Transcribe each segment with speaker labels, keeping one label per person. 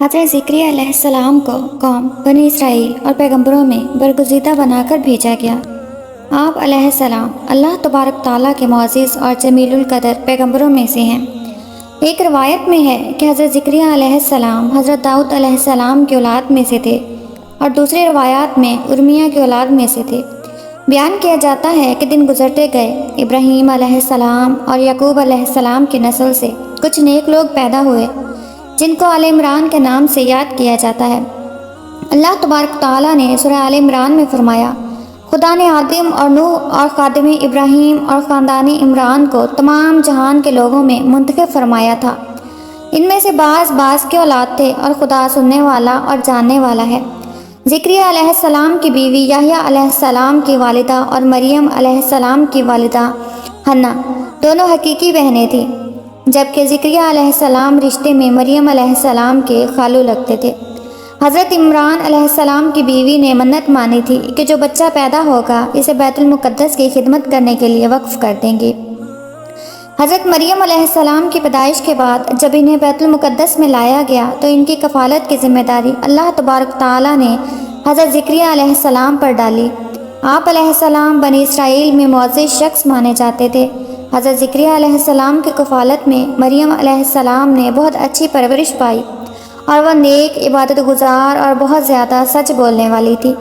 Speaker 1: حضرت ذکریا علیہ السلام کو قوم بنی اسرائیل اور پیغمبروں میں برگزیدہ بنا کر بھیجا گیا۔ آپ علیہ السلام اللہ تبارک تعالیٰ کے معزز اور جمیل القدر پیغمبروں میں سے ہیں۔ ایک روایت میں ہے کہ حضرت ذکریا علیہ السلام حضرت داؤد علیہ السلام کی اولاد میں سے تھے اور دوسری روایات میں ارمیہ کی اولاد میں سے تھے۔ بیان کیا جاتا ہے کہ دن گزرتے گئے، ابراہیم علیہ السلام اور یعقوب علیہ السلام کی نسل سے کچھ نیک لوگ پیدا ہوئے جن کو آل عمران کے نام سے یاد کیا جاتا ہے۔ اللہ تبارک تعالیٰ نے سورہ آل عمران میں فرمایا، خدا نے آدم اور نوح اور خادم ابراہیم اور خاندان عمران کو تمام جہان کے لوگوں میں منتخب فرمایا تھا۔ ان میں سے بعض کے اولاد تھے اور خدا سننے والا اور جاننے والا ہے۔ ذکریہ علیہ السلام کی بیوی یحییٰ علیہ السلام کی والدہ اور مریم علیہ السلام کی والدہ حنا دونوں حقیقی بہنیں تھیں، جبکہ ذکریہ علیہ السلام رشتے میں مریم علیہ السلام کے خالو لگتے تھے۔ حضرت عمران علیہ السلام کی بیوی نے منت مانی تھی کہ جو بچہ پیدا ہوگا اسے بیت المقدس کی خدمت کرنے کے لیے وقف کر دیں گی۔ حضرت مریم علیہ السلام کی پیدائش کے بعد جب انہیں بیت المقدس میں لایا گیا تو ان کی کفالت کی ذمہ داری اللہ تبارک تعالیٰ نے حضرت ذکریہ علیہ السلام پر ڈالی۔ آپ علیہ السلام بنی اسرائیل میں معزز شخص مانے جاتے تھے۔ حضرت ذکریہ علیہ السلام کی کفالت میں مریم علیہ السلام نے بہت اچھی پرورش پائی اور وہ نیک، عبادت گزار اور بہت زیادہ سچ بولنے والی تھی۔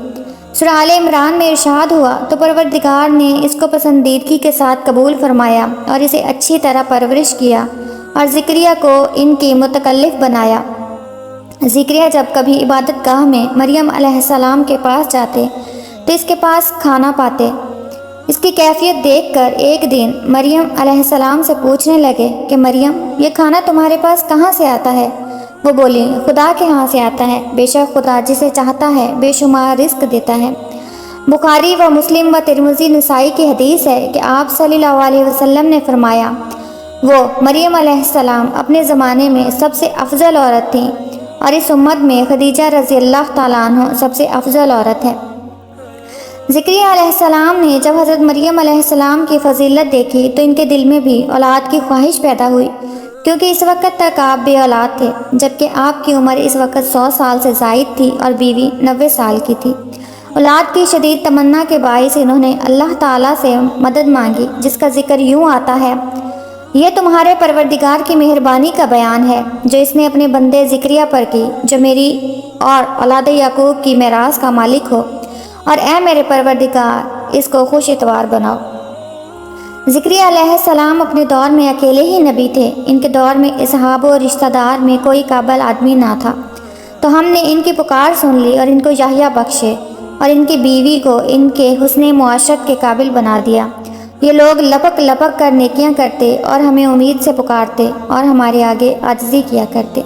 Speaker 1: سورہ آل عمران میں ارشاد ہوا تو پروردگار نے اس کو پسندیدگی کے ساتھ قبول فرمایا اور اسے اچھی طرح پرورش کیا اور ذکریہ کو ان کی متکلف بنایا۔ ذکریہ جب کبھی عبادت گاہ میں مریم علیہ السلام کے پاس جاتے تو اس کے پاس کھانا پاتے۔ اس کی کیفیت دیکھ کر ایک دن مریم علیہ السلام سے پوچھنے لگے کہ مریم، یہ کھانا تمہارے پاس کہاں سے آتا ہے؟ وہ بولی، خدا کے ہاں سے آتا ہے، بے شک خدا جسے چاہتا ہے بے شمار رزق دیتا ہے۔ بخاری و مسلم و ترمذی نسائی کی حدیث ہے کہ آپ صلی اللہ علیہ وسلم نے فرمایا، وہ مریم علیہ السلام اپنے زمانے میں سب سے افضل عورت تھیں اور اس امت میں خدیجہ رضی اللہ تعالیٰ عنہ سب سے افضل عورت ہے۔ ذکریہ علیہ السلام نے جب حضرت مریم علیہ السلام کی فضیلت دیکھی تو ان کے دل میں بھی اولاد کی خواہش پیدا ہوئی، کیونکہ اس وقت تک آپ بے اولاد تھے، جبکہ آپ کی عمر اس وقت 100 سال سے زائد تھی اور بیوی 90 سال کی تھی۔ اولاد کی شدید تمنا کے باعث انہوں نے اللہ تعالیٰ سے مدد مانگی، جس کا ذکر یوں آتا ہے، یہ تمہارے پروردگار کی مہربانی کا بیان ہے جو اس نے اپنے بندے ذکریہ پر کی، جو میری اور اولاد یعقوب کی میراث کا مالک ہو، اور اے میرے پروردگار اس کو خوش اتوار بناؤ۔ ذکریہ علیہ السلام اپنے دور میں اکیلے ہی نبی تھے۔ ان کے دور میں اصحاب و رشتہ دار میں کوئی قابل آدمی نہ تھا، تو ہم نے ان کی پکار سن لی اور ان کو یحییٰ بخشے اور ان کی بیوی کو ان کے حسن معاشرت کے قابل بنا دیا۔ یہ لوگ لپک لپک کر نیکیاں کرتے اور ہمیں امید سے پکارتے اور ہمارے آگے عاجزی کیا کرتے۔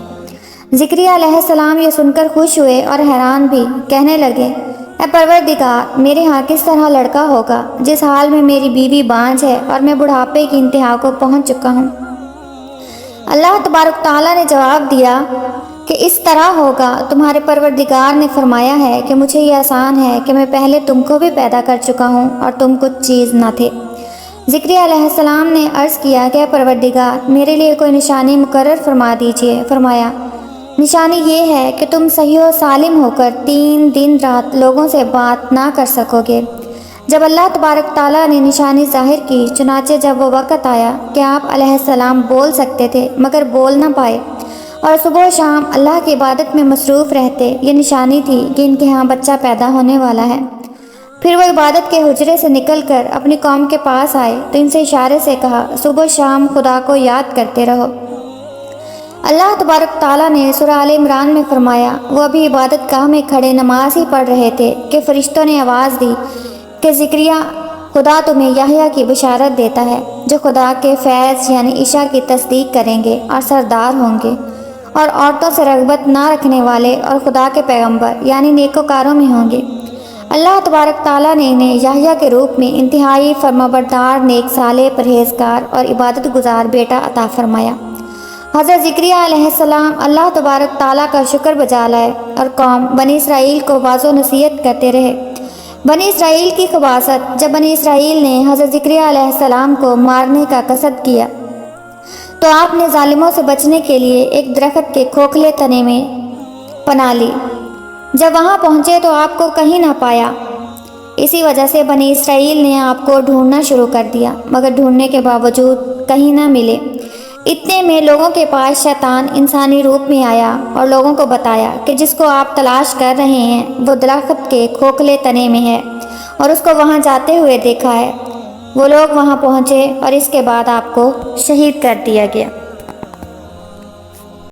Speaker 1: ذکریہ علیہ السلام یہ سن کر خوش ہوئے اور حیران بھی، کہنے لگے، اے پروردگار، میرے ہاں کس طرح لڑکا ہوگا جس حال میں میری بیوی بانجھ ہے اور میں بڑھاپے کی انتہا کو پہنچ چکا ہوں؟ اللہ تبارک تعالیٰ نے جواب دیا کہ اس طرح ہوگا، تمہارے پروردگار نے فرمایا ہے کہ مجھے یہ آسان ہے کہ میں پہلے تم کو بھی پیدا کر چکا ہوں اور تم کچھ چیز نہ تھے۔ ذکریہ علیہ السلام نے عرض کیا کہ اے پروردگار، میرے لیے کوئی نشانی مقرر فرما دیجیے۔ فرمایا، نشانی یہ ہے کہ تم صحیح و سالم ہو کر 3 دن رات لوگوں سے بات نہ کر سکو گے۔ جب اللہ تبارک تعالیٰ نے نشانی ظاہر کی، چنانچہ جب وہ وقت آیا کہ آپ علیہ السلام بول سکتے تھے مگر بول نہ پائے اور صبح و شام اللہ کی عبادت میں مصروف رہتے، یہ نشانی تھی کہ ان کے ہاں بچہ پیدا ہونے والا ہے۔ پھر وہ عبادت کے حجرے سے نکل کر اپنی قوم کے پاس آئے تو ان سے اشارے سے کہا، صبح و شام خدا کو یاد کرتے رہو۔ اللہ تبارک تعالیٰ نے سورہ آل عمران میں فرمایا، وہ ابھی عبادت گاہ میں کھڑے نماز ہی پڑھ رہے تھے کہ فرشتوں نے آواز دی کہ ذکریہ، خدا تمہیں یحییٰ کی بشارت دیتا ہے جو خدا کے فیض یعنی عشاء کی تصدیق کریں گے اور سردار ہوں گے اور عورتوں سے رغبت نہ رکھنے والے اور خدا کے پیغمبر یعنی نیکوکاروں میں ہوں گے۔ اللہ تبارک تعالیٰ نے انہیں یحییٰ کے روپ میں انتہائی فرمانبردار، نیک صالح، پرہیزگار اور عبادت گزار بیٹا عطا فرمایا۔ حضرت ذکریہ علیہ السلام اللہ تبارک تعالیٰ کا شکر بجا لائے اور قوم بنی اسرائیل کو واعظ و نصیحت کرتے رہے۔ بنی اسرائیل کی خباثت، جب بنی اسرائیل نے حضرت ذکریہ علیہ السلام کو مارنے کا قصد کیا تو آپ نے ظالموں سے بچنے کے لیے ایک درخت کے کھوکھلے تنے میں پناہ لی۔ جب وہاں پہنچے تو آپ کو کہیں نہ پایا۔ اسی وجہ سے بنی اسرائیل نے آپ کو ڈھونڈنا شروع کر دیا، مگر ڈھونڈنے کے باوجود کہیں نہ ملے۔ اتنے میں لوگوں کے پاس شیطان انسانی روپ میں آیا اور لوگوں کو بتایا کہ جس کو آپ تلاش کر رہے ہیں وہ درخت کے کھوکھلے تنے میں ہے اور اس کو وہاں جاتے ہوئے دیکھا ہے۔ وہ لوگ وہاں پہنچے اور اس کے بعد آپ کو شہید کر دیا گیا۔